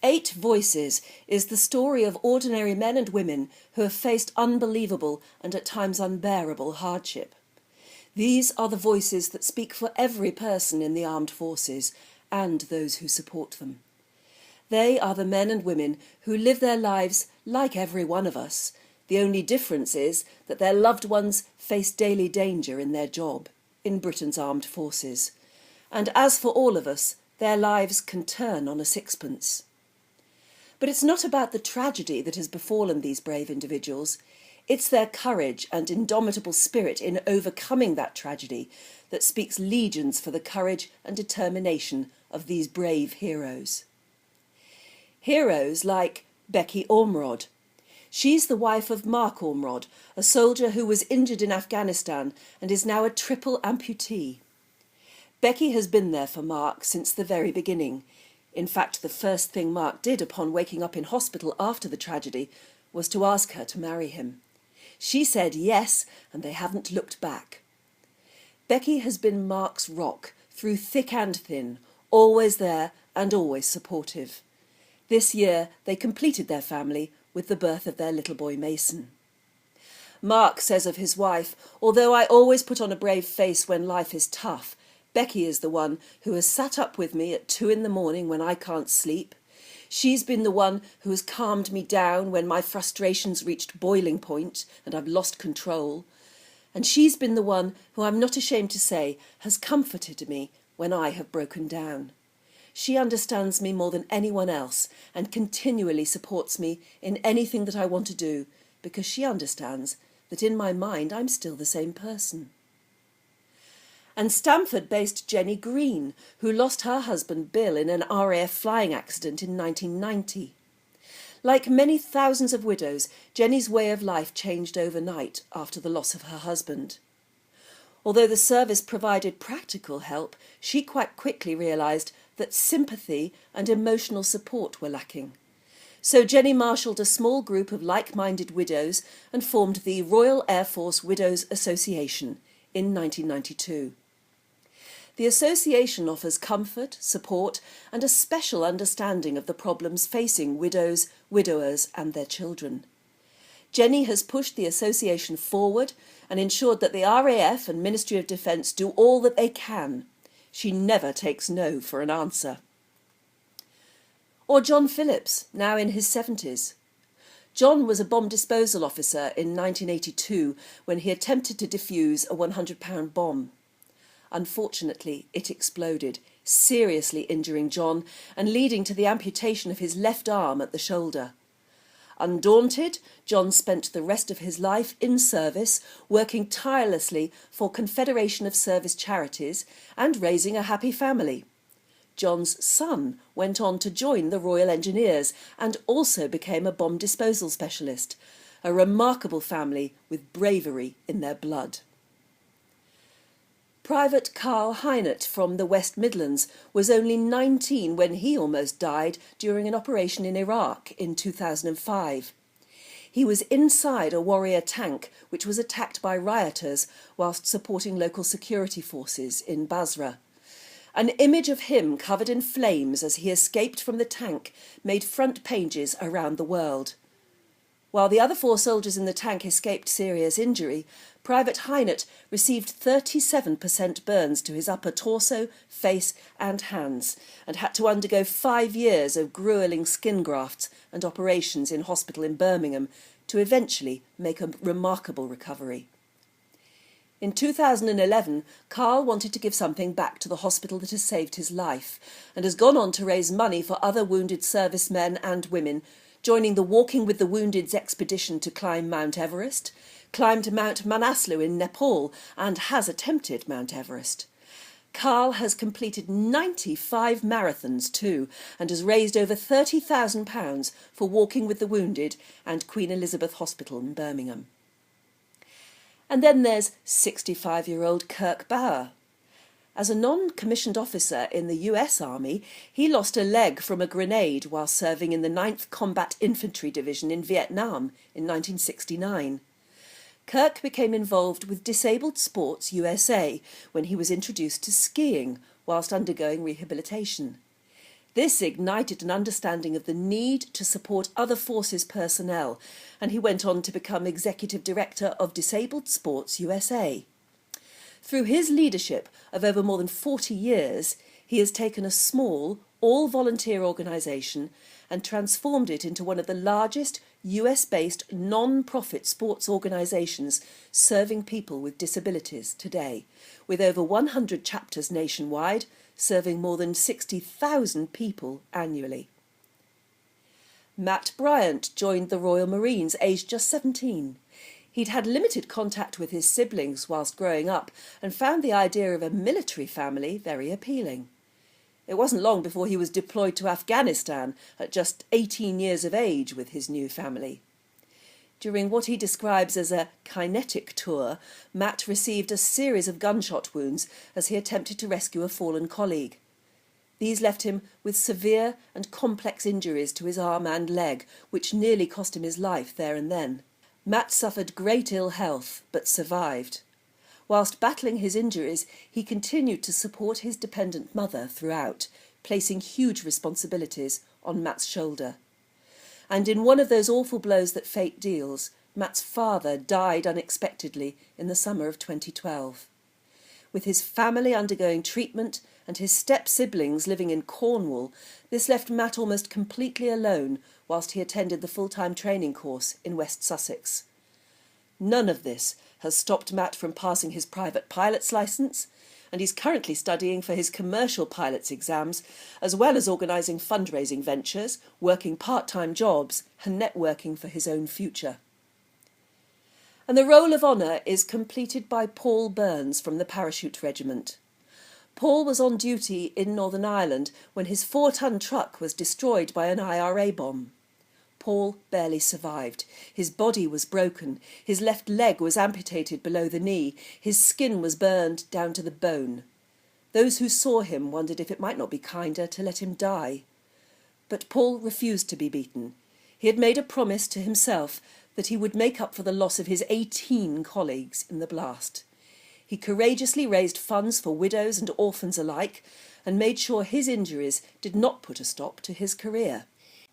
8 Voices is the story of ordinary men and women who have faced unbelievable and at times unbearable hardship. These are the voices that speak for every person in the armed forces and those who support them. They are the men and women who live their lives like every one of us. The only difference is that their loved ones face daily danger in their job, in Britain's armed forces. And as for all of us, their lives can turn on a sixpence. But it's not about the tragedy that has befallen these brave individuals. It's their courage and indomitable spirit in overcoming that tragedy that speaks legions for the courage and determination of these brave heroes. Heroes like Becky Orr. She's the wife of Mark Orr, a soldier who was injured in Afghanistan and is now a triple amputee. Becky has been there for Mark since the very beginning. In fact, the first thing Mark did upon waking up in hospital after the tragedy was to ask her to marry him. She said yes, and they haven't looked back. Becky has been Mark's rock through thick and thin, always there and always supportive. This year they completed their family with the birth of their little boy Mason. Mark says of his wife, "Although I always put on a brave face when life is tough, Becky is the one who has sat up with me at 2 a.m. when I can't sleep. She's been the one who has calmed me down when my frustrations reached boiling point and I've lost control. And she's been the one who, I'm not ashamed to say, has comforted me when I have broken down. She understands me more than anyone else and continually supports me in anything that I want to do because she understands that in my mind I'm still the same person." And Stamford-based Jenny Green, who lost her husband Bill in an RAF flying accident in 1990. Like many thousands of widows, Jenny's way of life changed overnight after the loss of her husband. Although the service provided practical help, she quite quickly realised that sympathy and emotional support were lacking. So Jenny marshalled a small group of like-minded widows and formed the Royal Air Force Widows Association in 1992. The association offers comfort, support and a special understanding of the problems facing widows, widowers and their children. Jenny has pushed the association forward and ensured that the RAF and Ministry of Defence do all that they can. She never takes no for an answer. Or John Phillips, now in his 70s. John was a bomb disposal officer in 1982 when he attempted to defuse a £100 bomb. Unfortunately, it exploded, seriously injuring John and leading to the amputation of his left arm at the shoulder. Undaunted, John spent the rest of his life in service, working tirelessly for Confederation of Service Charities and raising a happy family. John's son went on to join the Royal Engineers and also became a bomb disposal specialist, a remarkable family with bravery in their blood. Private Carl Highnet from the West Midlands was only 19 when he almost died during an operation in Iraq in 2005. He was inside a Warrior tank which was attacked by rioters whilst supporting local security forces in Basra. An image of him covered in flames as he escaped from the tank made front pages around the world. While the other 4 soldiers in the tank escaped serious injury, Private Highnet received 37% burns to his upper torso, face and hands and had to undergo 5 years of gruelling skin grafts and operations in hospital in Birmingham to eventually make a remarkable recovery. In 2011, Carl wanted to give something back to the hospital that has saved his life and has gone on to raise money for other wounded servicemen and women, joining the Walking with the Wounded's expedition to climb Mount Everest, climbed Mount Manaslu in Nepal and has attempted Mount Everest. Carl has completed 95 marathons too and has raised over £30,000 for Walking with the Wounded and Queen Elizabeth Hospital in Birmingham. And then there's 65-year-old Kirk Barba. As a non-commissioned officer in the US Army, he lost a leg from a grenade while serving in the 9th Combat Infantry Division in Vietnam in 1969. Kirk became involved with Disabled Sports USA when he was introduced to skiing whilst undergoing rehabilitation. This ignited an understanding of the need to support other forces personnel, and he went on to become Executive Director of Disabled Sports USA. Through his leadership of over more than 40 years, he has taken a small, all-volunteer organisation and transformed it into one of the largest US-based non-profit sports organisations serving people with disabilities today, with over 100 chapters nationwide, serving more than 60,000 people annually. Matt Bryant joined the Royal Marines aged just 17. He'd had limited contact with his siblings whilst growing up and found the idea of a military family very appealing. It wasn't long before he was deployed to Afghanistan at just 18 years of age with his new family. During what he describes as a kinetic tour, Matt received a series of gunshot wounds as he attempted to rescue a fallen colleague. These left him with severe and complex injuries to his arm and leg, which nearly cost him his life there and then. Matt suffered great ill health, but survived. Whilst battling his injuries, he continued to support his dependent mother throughout, placing huge responsibilities on Matt's shoulder. And in one of those awful blows that fate deals, Matt's father died unexpectedly in the summer of 2012. With his family undergoing treatment and his step-siblings living in Cornwall, this left Matt almost completely alone whilst he attended the full-time training course in West Sussex. None of this has stopped Matt from passing his private pilot's licence, and he's currently studying for his commercial pilot's exams, as well as organising fundraising ventures, working part-time jobs and networking for his own future. And the roll of honour is completed by Paul Burns from the Parachute Regiment. Paul was on duty in Northern Ireland when his 4-ton truck was destroyed by an IRA bomb. Paul barely survived. His body was broken, his left leg was amputated below the knee, his skin was burned down to the bone. Those who saw him wondered if it might not be kinder to let him die. But Paul refused to be beaten. He had made a promise to himself that he would make up for the loss of his 18 colleagues in the blast. He courageously raised funds for widows and orphans alike and made sure his injuries did not put a stop to his career.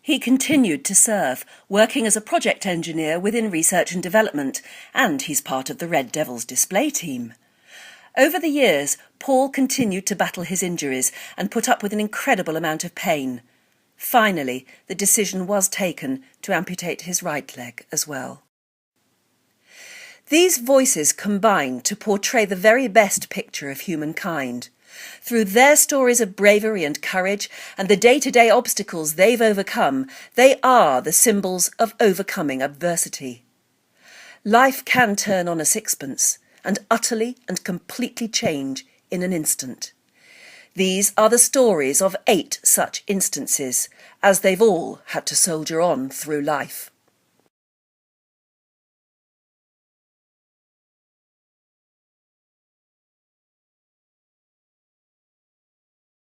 He continued to serve, working as a project engineer within research and development, and he's part of the Red Devils display team. Over the years, Paul continued to battle his injuries and put up with an incredible amount of pain. Finally, the decision was taken to amputate his right leg as well. These voices combine to portray the very best picture of humankind. Through their stories of bravery and courage and the day-to-day obstacles they've overcome, they are the symbols of overcoming adversity. Life can turn on a sixpence and utterly and completely change in an instant. These are the stories of 8 such instances, as they've all had to soldier on through life.